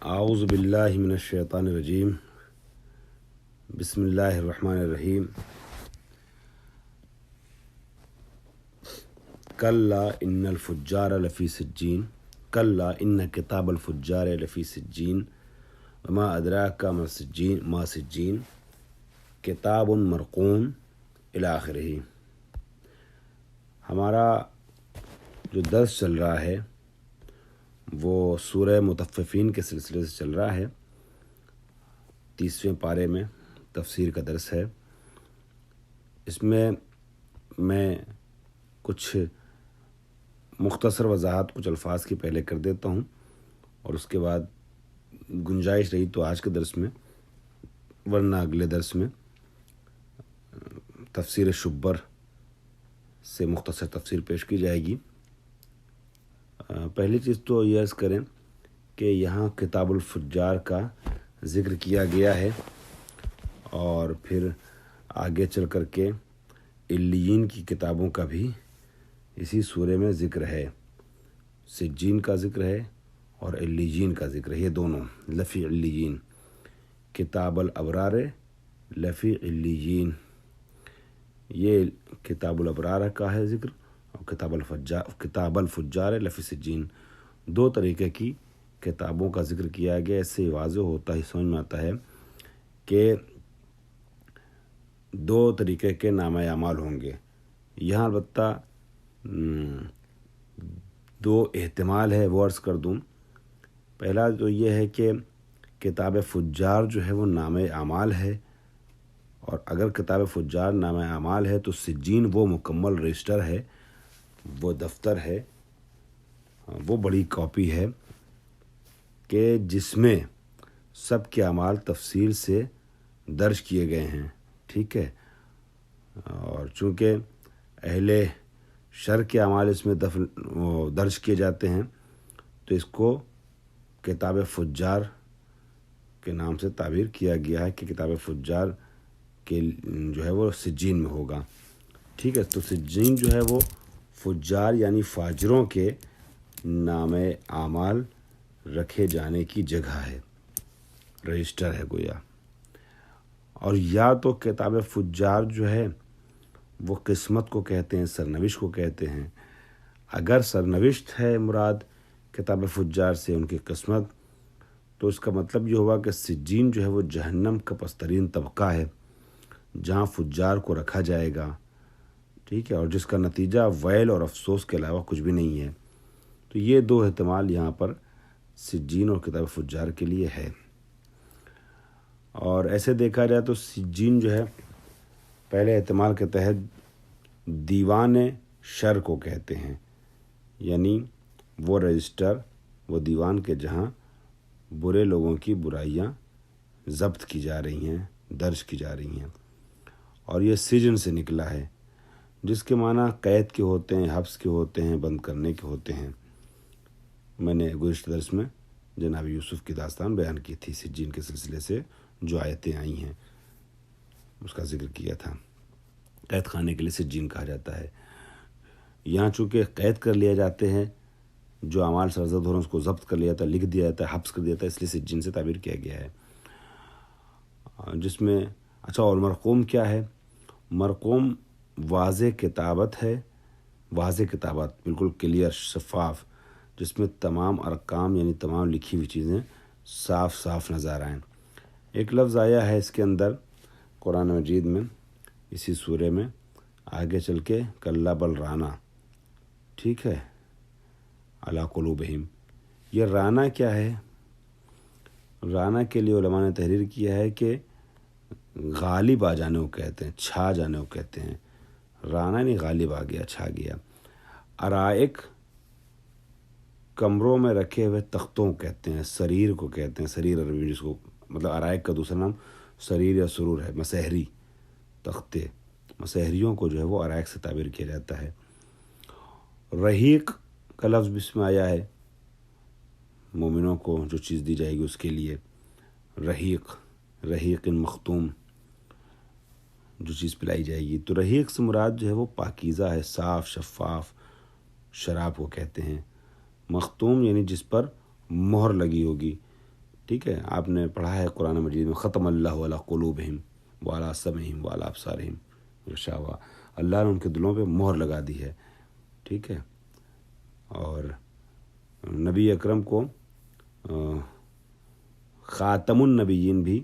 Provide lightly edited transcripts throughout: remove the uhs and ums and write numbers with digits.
اعوذ باللہ من الشیطان الرجیم بسم اللہ الرحمن الرحیم کلا ان الفجار لفی سجین کلا ان کتاب الفجار لفی سجین وما ادراک ما سجین کتاب مرقوم الی آخرہ۔ ہمارا جو درس چل رہا ہے وہ سورہ مطففین کے سلسلے سے چل رہا ہے۔ 30ویں پارے میں تفسیر کا درس ہے۔ اس میں کچھ مختصر وضاحت کچھ الفاظ کی پہلے کر دیتا ہوں، اور اس کے بعد گنجائش رہی تو آج کے درس میں، ورنہ اگلے درس میں تفسیر شبر سے مختصر تفسیر پیش کی جائے گی۔ پہلی چیز تو یہ عرض کریں کہ یہاں کتاب الفجار کا ذکر کیا گیا ہے، اور پھر آگے چل کر کے علیین کی کتابوں کا بھی اسی سورے میں ذکر ہے۔ سجین کا ذکر ہے اور علیین کا ذکر ہے، یہ دونوں لفی علیین، کتاب الابرار لفی علیین، یہ کتاب الابرار کا ہے ذکر، اور کتاب الفجار لفی سجین۔ دو طریقے کی کتابوں کا ذکر کیا گیا۔ اس سے واضح ہوتا ہے، سمجھ میں آتا ہے کہ دو طریقے کے نامہ اعمال ہوں گے۔ یہاں البتہ دو احتمال ہے، وہ عرض کر دوں۔ پہلا تو یہ ہے کہ کتاب فجار جو ہے وہ نامہ اعمال ہے، اور اگر کتاب فجار نامہ اعمال ہے تو سجین وہ مکمل رجسٹر ہے، وہ دفتر ہے، وہ بڑی کاپی ہے کہ جس میں سب کے اعمال تفصیل سے درج کیے گئے ہیں، ٹھیک ہے۔ اور چونکہ اہل شر کے اعمال اس میں درج کیے جاتے ہیں، تو اس کو کتاب فجار کے نام سے تعبیر کیا گیا ہے کہ کتاب فجار کے جو ہے وہ سجین میں ہوگا، ٹھیک ہے۔ تو سجین جو ہے وہ فجار یعنی فاجروں کے نام اعمال رکھے جانے کی جگہ ہے، رجسٹر ہے گویا۔ اور یا تو کتاب فجار جو ہے وہ قسمت کو کہتے ہیں، سرنوشت کو کہتے ہیں۔ اگر سرنوشت ہے مراد کتاب فجار سے ان کی قسمت، تو اس کا مطلب یہ ہوا کہ سجین جو ہے وہ جہنم کا پسترین طبقہ ہے، جہاں فجار کو رکھا جائے گا، ٹھیک ہے، اور جس کا نتیجہ ویل اور افسوس کے علاوہ کچھ بھی نہیں ہے۔ تو یہ دو احتمال یہاں پر سجین اور کتاب فجار کے لیے ہے۔ اور ایسے دیکھا جائے تو سجین جو ہے پہلے احتمال کے تحت دیوان شر کو کہتے ہیں، یعنی وہ رجسٹر، وہ دیوان کے جہاں برے لوگوں کی برائیاں ضبط کی جا رہی ہیں، درج کی جا رہی ہیں۔ اور یہ سجن سے نکلا ہے، جس کے معنی قید کے ہوتے ہیں، حبس کے ہوتے ہیں، بند کرنے کے ہوتے ہیں۔ میں نے گزشتہ درس میں جناب یوسف کی داستان بیان کی تھی، سجین کے سلسلے سے جو آیتیں آئی ہیں اس کا ذکر کیا تھا۔ قید خانے کے لیے سجین کہا جاتا ہے۔ یہاں چونکہ قید کر لیا جاتے ہیں، جو اعمال سرزد ہو رہے ہیں اس کو ضبط کر لیا جاتا ہے، لکھ دیا جاتا ہے، حبس کر دیا جاتا ہے، اس لیے سجین سے تعبیر کیا گیا ہے۔ جس میں اچھا، اور مرقوم کیا ہے؟ مرقوم واضح کتابت ہے، واضح کتابت، بالکل کلیئر، شفاف، جس میں تمام ارقام یعنی تمام لکھی ہوئی چیزیں صاف صاف نظر آئیں۔ ایک لفظ آیا ہے اس کے اندر قرآن مجید میں، اسی سورے میں آگے چل کے، کلا بل رانا، ٹھیک ہے، علی قلوبہم۔ یہ رانا کیا ہے؟ رانا کے لیے علماء نے تحریر کیا ہے کہ غالب آ جانے کو کہتے ہیں، چھا جانے کو کہتے ہیں۔ رانا نہیں، غالب آ گیا، چھا گیا۔ ارائک کمروں میں رکھے ہوئے تختوں کو کہتے ہیں، سریر کو کہتے ہیں، سریر عربی، جس کو مطلب ارائک کا دوسرا نام سریر یا سرور ہے، مسحری، تختے، مسحریوں کو جو ہے وہ ارائک سے تعبیر کیا جاتا ہے۔ رحیق کا لفظ بھی اس میں آیا ہے، مومنوں کو جو چیز دی جائے گی اس کے لیے رحیق، رحیق مختوم، جو چیز پلائی جائے گی۔ تو رحیق سے مراد جو ہے وہ پاکیزہ ہے، صاف شفاف شراب کو کہتے ہیں۔ مختوم یعنی جس پر مہر لگی ہوگی، ٹھیک ہے، آپ نے پڑھا ہے قرآن مجید میں ختم اللہ علی قلوبہم وعلی سمعہم وعلی ابصارہم غشاوہ، اللہ نے ان کے دلوں پہ مہر لگا دی ہے. ٹھیک ہے، اور نبی اکرم کو خاتم النبیین بھی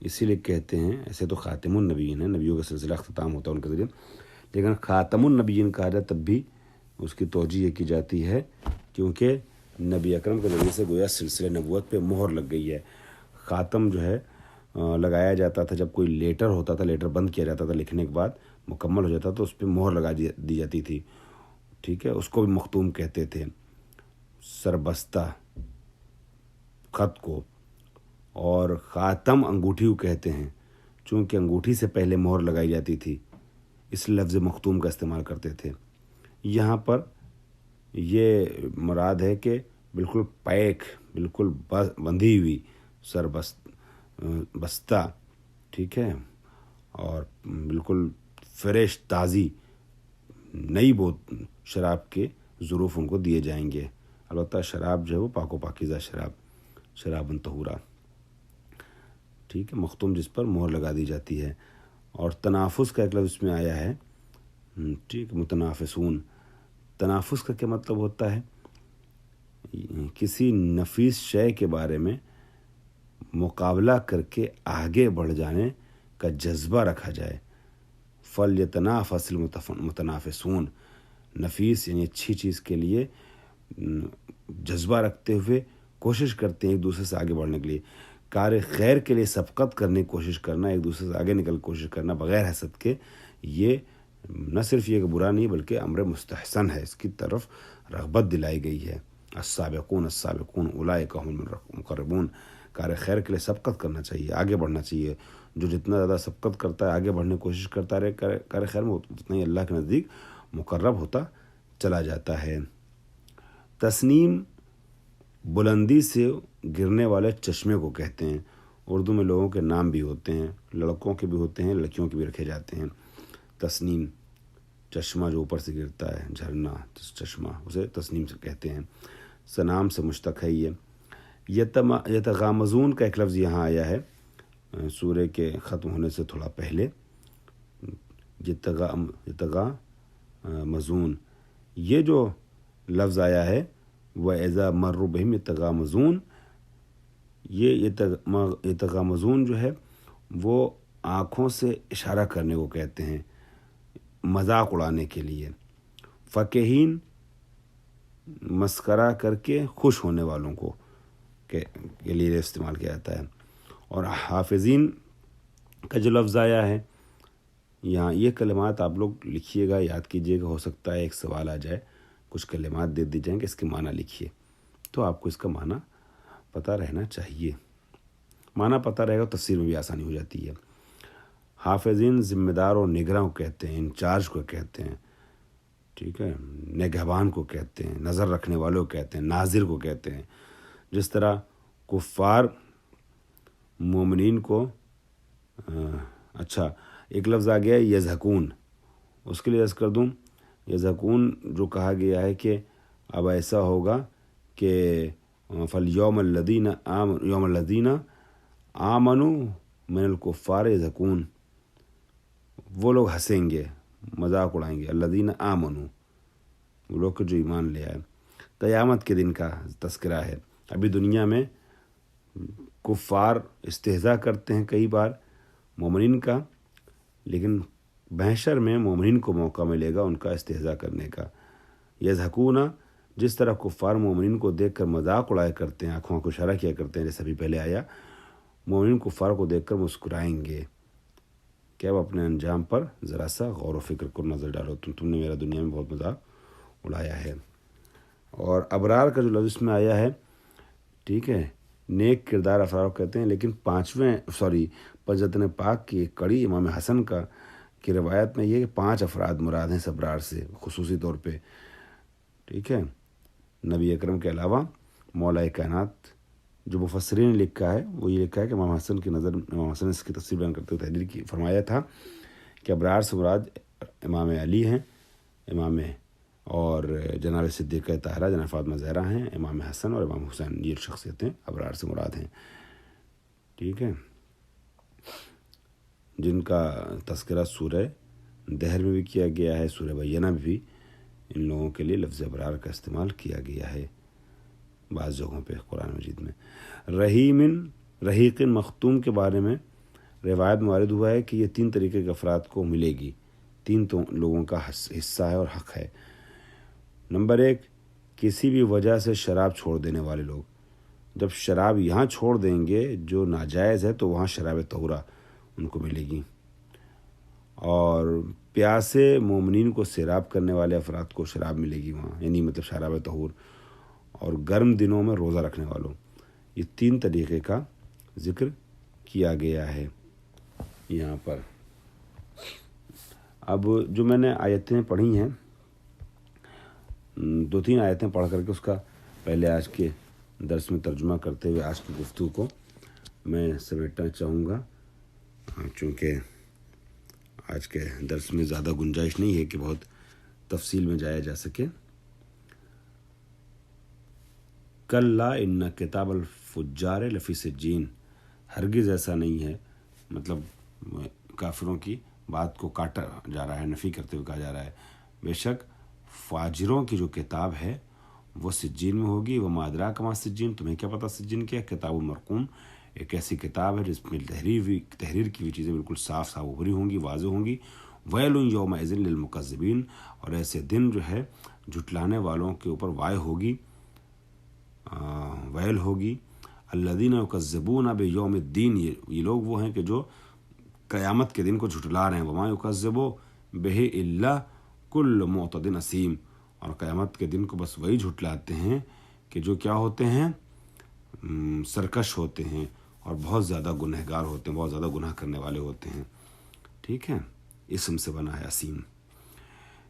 اسی لیے کہتے ہیں. ایسے تو خاتم النبیین ہیں، نبیوں کا سلسلہ اختتام ہوتا ہے ان کے ذریعے، لیکن خاتم النبیین کہا جائے تب بھی اس کی توجہ یہ کی جاتی ہے کیونکہ نبی اکرم کے ذریعے سے گویا سلسلہ نبوت پہ مہر لگ گئی ہے. خاتم جو ہے لگایا جاتا تھا جب کوئی لیٹر ہوتا تھا، لیٹر بند کیا جاتا تھا لکھنے کے بعد مکمل ہو جاتا تو اس پہ مہر لگا دی جاتی تھی. ٹھیک ہے، اس کو بھی مختوم کہتے تھے، سربستہ خط کو. اور خاتم انگوٹھی کو کہتے ہیں، چونکہ انگوٹھی سے پہلے مہر لگائی جاتی تھی اس لفظ مختوم کا استعمال کرتے تھے. یہاں پر یہ مراد ہے کہ بالکل پیک، بالکل بندھی ہوئی بستہ. ٹھیک ہے، اور بالکل فریش تازی نئی شراب کے ظروف ان کو دیے جائیں گے. البتہ شراب جو ہے وہ پاک و پاکیزہ شراب طہورہ. ٹھیک ہے، مختوم جس پر مہر لگا دی جاتی ہے. اور تنافس کا ایک لفظ اس میں آیا ہے. ٹھیک، متنافسون. تنافس کا کیا مطلب ہوتا ہے؟ کسی نفیس شے کے بارے میں مقابلہ کر کے آگے بڑھ جانے کا جذبہ رکھا جائے. فَلْيَتَنَافَسِ الْمُتَنَافِسُونَ. نفیس یعنی اچھی چیز کے لیے جذبہ رکھتے ہوئے کوشش کرتے ہیں ایک دوسرے سے آگے بڑھنے کے لیے. کار خیر کے لیے سبقت کرنے کی کوشش کرنا، ایک دوسرے سے آگے نکل کی کوشش کرنا بغیر حسد کے، یہ نہ صرف یہ کہ برا نہیں بلکہ امر مستحسن ہے، اس کی طرف رغبت دلائی گئی ہے. السابقون اولئک هم المقربون. کار خیر کے لیے سبقت کرنا چاہیے، آگے بڑھنا چاہیے. جو جتنا زیادہ سبقت کرتا ہے، آگے بڑھنے کی کوشش کرتا رہے کار خیر میں، اتنا ہی اللہ کے نزدیک مقرب ہوتا چلا جاتا ہے. تسنیم بلندی سے گرنے والے چشمے کو کہتے ہیں. اردو میں لوگوں کے نام بھی ہوتے ہیں، لڑکوں کے بھی ہوتے ہیں، لڑکیوں کے بھی رکھے جاتے ہیں. تسنیم، چشمہ جو اوپر سے گرتا ہے، جھرنا چشمہ، اسے تسنیم سے کہتے ہیں. سنام سے مشتق ہے یہ. یتغامزون کا ایک لفظ یہاں آیا ہے سورہ کے ختم ہونے سے تھوڑا پہلے. یتغامزون، یہ جو لفظ آیا ہے وَإِذَا مَرُّوا بِهِمْ يَتَغَامَزُونَ، یہ یتغامزون جو ہے وہ آنکھوں سے اشارہ کرنے کو کہتے ہیں، مذاق اڑانے کے لیے. فقیہین، مسخرہ کر کے خوش ہونے والوں کو کے لیے استعمال کیا جاتا ہے. اور حافظین کا جو لفظ آیا ہے یہاں، یہ کلمات آپ لوگ لکھیے گا، یاد کیجیے گا. ہو سکتا ہے ایک سوال آ جائے، کچھ کلمات دے دی جائیں کہ اس کے معنی لکھیے، تو آپ کو اس کا معنی پتہ رہنا چاہیے. معنی پتہ رہے گا تفسیر میں بھی آسانی ہو جاتی ہے. حافظین ذمہ دار اور نگراں کو کہتے ہیں، انچارج کو کہتے ہیں. ٹھیک ہے، نگہبان کو کہتے ہیں، نظر رکھنے والوں کو کہتے ہیں، ناظر کو کہتے ہیں. جس طرح کفار مومنین کو اچھا ایک لفظ آ گیا ہے یضحکون، اس کے لیے عرض کر دوں. یضحکون جو کہا گیا ہے کہ اب ایسا ہوگا کہ فَالْيَوْمَ الَّذِينَ آمَنُوا مِنَ الْكُفَّارِ یضحکون. وہ لوگ ہنسیں گے، مذاق اڑائیں گے. الَّذِينَ آمَنُوا، وہ لوگ جو ایمان لے آئے. قیامت کے دن کا تذکرہ ہے. ابھی دنیا میں کفار استہزاء کرتے ہیں کئی بار مومنین کا، لیکن محشر میں مومنین کو موقع ملے گا ان کا استہزاء کرنے کا. یضحکون، جس طرح کفار مومنین کو دیکھ کر مذاق اڑایا کرتے ہیں، آنکھوں کو اشارہ کیا کرتے ہیں، جیسے ابھی پہلے آیا، مومنین کفار کو دیکھ کر مسکرائیں گے کہ اب اپنے انجام پر ذرا سا غور و فکر کو نظر ڈالو، تم نے میرا دنیا میں بہت مذاق اڑایا ہے. اور ابرار کا جو لفظ اس میں آیا ہے، ٹھیک ہے، نیک کردار افراد کہتے ہیں. لیکن پنجتن پاک کی ایک کڑی امام حسن کی روایت میں یہ کہ 5 افراد مراد ہیں ابرار سے خصوصی طور پہ. ٹھیک ہے، نبی اکرم کے علاوہ مولا کائنات. جو مفسرین نے لکھا ہے وہ یہ لکھا ہے کہ امام حسن نے اس کی تفسیر بیان کرتے ہوئے تحریر کی فرمایا تھا کہ ابرار سے مراد امام علی ہیں، امام اور جناب صدیقہ طاہرہ جناب فاطمہ زہرا ہیں، امام حسن اور امام حسین، یہ شخصیتیں ابرار سے مراد ہیں، ٹھیک ہے، جن کا تذکرہ سورہ دہر میں بھی کیا گیا ہے، سورہ بینہ میں بھی ان لوگوں کے لیے لفظ ابرار کا استعمال کیا گیا ہے بعض جگہوں پہ قرآن مجید میں۔ رحیق مختوم کے بارے میں روایت میں وارد ہوا ہے کہ یہ 3 طریقے کے افراد کو ملے گی، 3 تو لوگوں کا حصہ ہے اور حق ہے۔ نمبر 1، کسی بھی وجہ سے شراب چھوڑ دینے والے لوگ۔ جب شراب یہاں چھوڑ دیں گے جو ناجائز ہے تو وہاں شراب طہورہ ان کو ملے گی، اور پیاسے مومنین کو سیراب کرنے والے افراد کو شراب ملے گی وہاں، یعنی مطلب شراب طہور، اور گرم دنوں میں روزہ رکھنے والوں۔ یہ 3 طریقے کا ذکر کیا گیا ہے یہاں پر۔ اب جو میں نے آیتیں پڑھی ہیں، 2-3 آیتیں پڑھ کر کے اس کا پہلے آج کے درس میں ترجمہ کرتے ہوئے آج کی گفتگو کو میں سمیٹنا چاہوں گا، چونکہ آج کے درس میں زیادہ گنجائش نہیں ہے کہ بہت تفصیل میں جایا جا سکے۔ کلا ان کتاب الفجار لفی سجین، ہرگز ایسا نہیں ہے، مطلب کافروں کی بات کو کاٹا جا رہا ہے، نفی کرتے ہوئے کہا جا رہا ہے، بے شک فاجروں کی جو کتاب ہے وہ سجین میں ہوگی۔ وما ادراک ما سجین، تمہیں کیا پتہ سجین کیا ہے؟ کتاب مرقوم، ایک ایسی کتاب ہے جس میں تحریر کی ہوئی چیزیں بالکل صاف صاف ابھری ہوں گی، واضح ہوں گی۔ ویل یومئذ للمکذبین، اور ایسے دن جو ہے جھٹلانے والوں کے اوپر ویل ہوگی۔ الذین یکذبون بیوم الدین، یہ لوگ وہ ہیں کہ جو قیامت کے دن کو جھٹلا رہے ہیں۔ وما یکذب بہ الا کل معتد اثیم، اور قیامت کے دن کو بس وہی جھٹلاتے ہیں کہ جو کیا ہوتے ہیں، سرکش ہوتے ہیں اور بہت زیادہ گنہگار ہوتے ہیں، بہت زیادہ گناہ کرنے والے ہوتے ہیں، ٹھیک ہے، اسم سے بنا ہے اسیم۔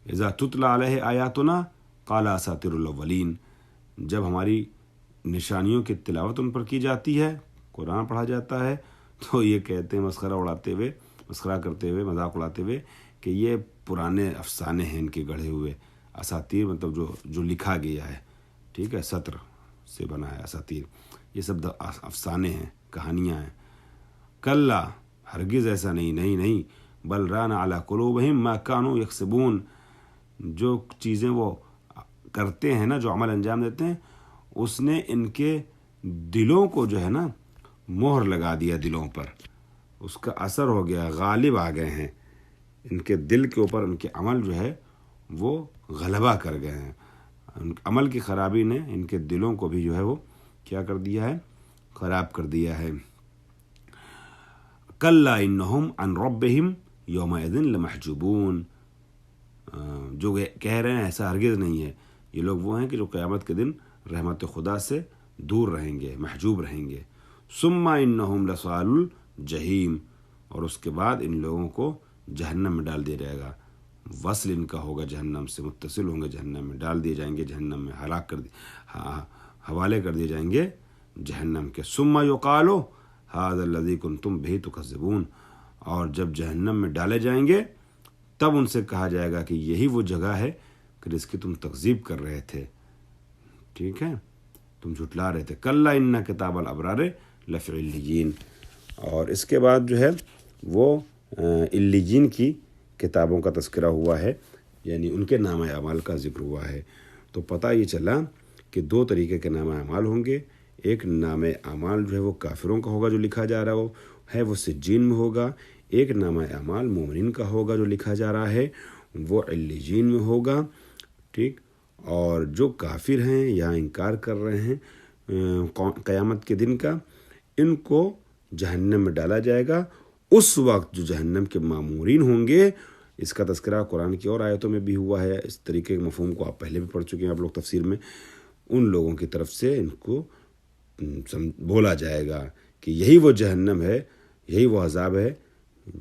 اذا تتلی علیہ آیاتنا قال اساطیر الاولین، جب ہماری نشانیوں کی تلاوت ان پر کی جاتی ہے، قرآن پڑھا جاتا ہے، تو یہ کہتے ہیں مسخرہ کرتے ہوئے، مذاق اڑاتے ہوئے کہ یہ پرانے افسانے ہیں ان کے گڑھے ہوئے۔ اساطیر مطلب جو لکھا گیا ہے، ٹھیک ہے، سطر سے بنا ہے اساطیر، یہ سب افسانے ہیں، کہانیاں ہیں۔ کلا، ہرگز ایسا نہیں، بل ران علی قلوبہم ما کانوا یکسبون، جو چیزیں وہ کرتے ہیں نا، جو عمل انجام دیتے ہیں، اس نے ان کے دلوں کو جو ہے نا مہر لگا دیا، دلوں پر اس کا اثر ہو گیا، غالب آ گئے ہیں ان کے دل کے اوپر، ان کے عمل جو ہے وہ غلبہ کر گئے ہیں۔ عمل کی خرابی نے ان کے دلوں کو بھی جو ہے وہ کیا کر دیا ہے، خراب کر دیا ہے۔ کلا انہم عن ربہم یومئذ لمحجوبون، جو کہہ رہے ہیں ایسا ہرگز نہیں ہے، یہ لوگ وہ ہیں کہ جو قیامت کے دن رحمت خدا سے دور رہیں گے، محجوب رہیں گے۔ ثم انہم لصال الجحیم، اور اس کے بعد ان لوگوں کو جہنم میں ڈال دیا جائے گا، وصل ان کا ہوگا جہنم سے، متصل ہوں گے جہنم میں، ڈال دیے جائیں گے جہنم میں، حوالے کر دیے جائیں گے جہنم کے۔ ثم یقال ھذا الذی کنتم بہ تکذبون، اور جب جہنم میں ڈالے جائیں گے تب ان سے کہا جائے گا کہ یہی وہ جگہ ہے کہ جس کی تم تکذیب کر رہے تھے، ٹھیک ہے، تم جھٹلا رہے تھے۔ کلا ان کتاب الابرار لفی علیین، اور اس کے بعد جو ہے وہ علیین کی کتابوں کا تذکرہ ہوا ہے، یعنی ان کے نامہ اعمال کا ذکر ہوا ہے۔ تو پتہ یہ چلا کہ 2 طریقے کے نامہ اعمال ہوں گے، ایک نامہ اعمال جو ہے وہ کافروں کا ہوگا جو لکھا جا رہا ہے وہ سجین میں ہوگا، ایک نامہ اعمال مومنین کا ہوگا جو لکھا جا رہا ہے وہ علیین میں ہوگا، ٹھیک۔ اور جو کافر ہیں یا انکار کر رہے ہیں قیامت کے دن کا، ان کو جہنم میں ڈالا جائے گا۔ اس وقت جو جہنم کے مامورین ہوں گے، اس کا تذکرہ قرآن کی اور آیتوں میں بھی ہوا ہے، اس طریقے کے مفہوم کو آپ پہلے بھی پڑھ چکے ہیں آپ لوگ تفسیر میں، ان لوگوں کی طرف سے ان کو بولا جائے گا کہ یہی وہ جہنم ہے، یہی وہ عذاب ہے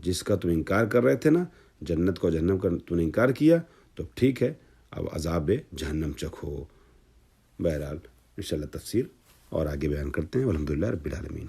جس کا تم انکار کر رہے تھے نا، جنت کو جہنم کا تم نے انکار کیا، تو ٹھیک ہے اب عذاب جہنم چکھو۔ بہرحال انشاءاللہ تفسیر اور آگے بیان کرتے ہیں۔ والحمدللہ رب العالمین۔